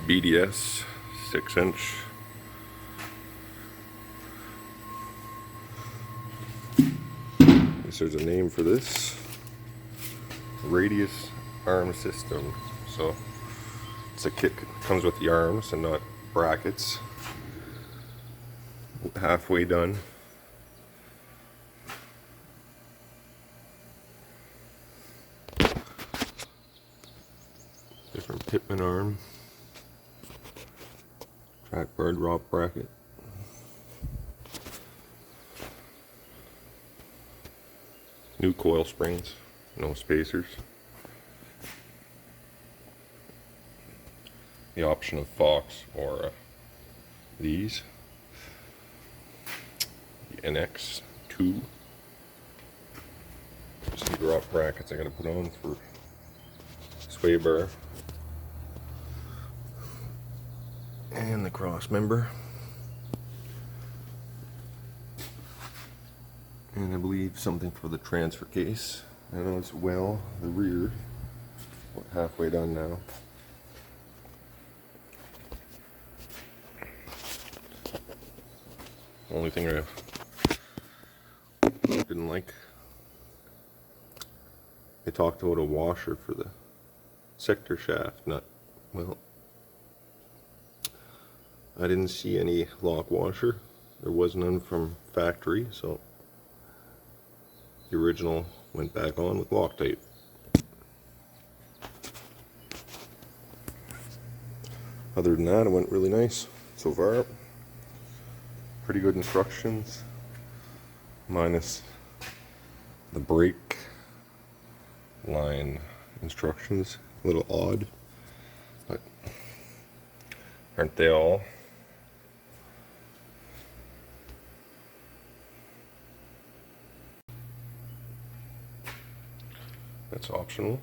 BDS 6-inch. There's a name for this. Radius arm system. So it's a kit, comes with the arms and not brackets. Halfway done. Different Pitman arm. Track bar drop bracket. New coil springs, no spacers. The option of Fox or these. The NX2. Some drop brackets I gotta put on for sway bar. And the cross member. And I believe something for the transfer case. I know it's well, the rear. We're halfway done now. Only thing I didn't like, they talked about a washer for the sector shaft nut. Well, I didn't see any lock washer. There was none from factory, so the original went back on with Loctite. Other than that, it went really nice so far. Pretty good instructions, minus the brake line instructions. A little odd, but aren't they all? That's optional.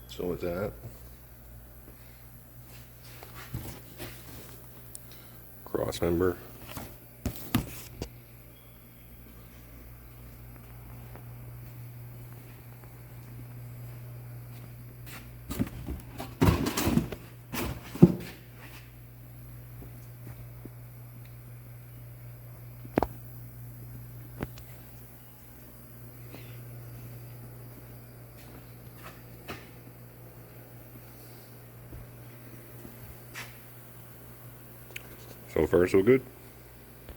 So with that, cross member. So far so good.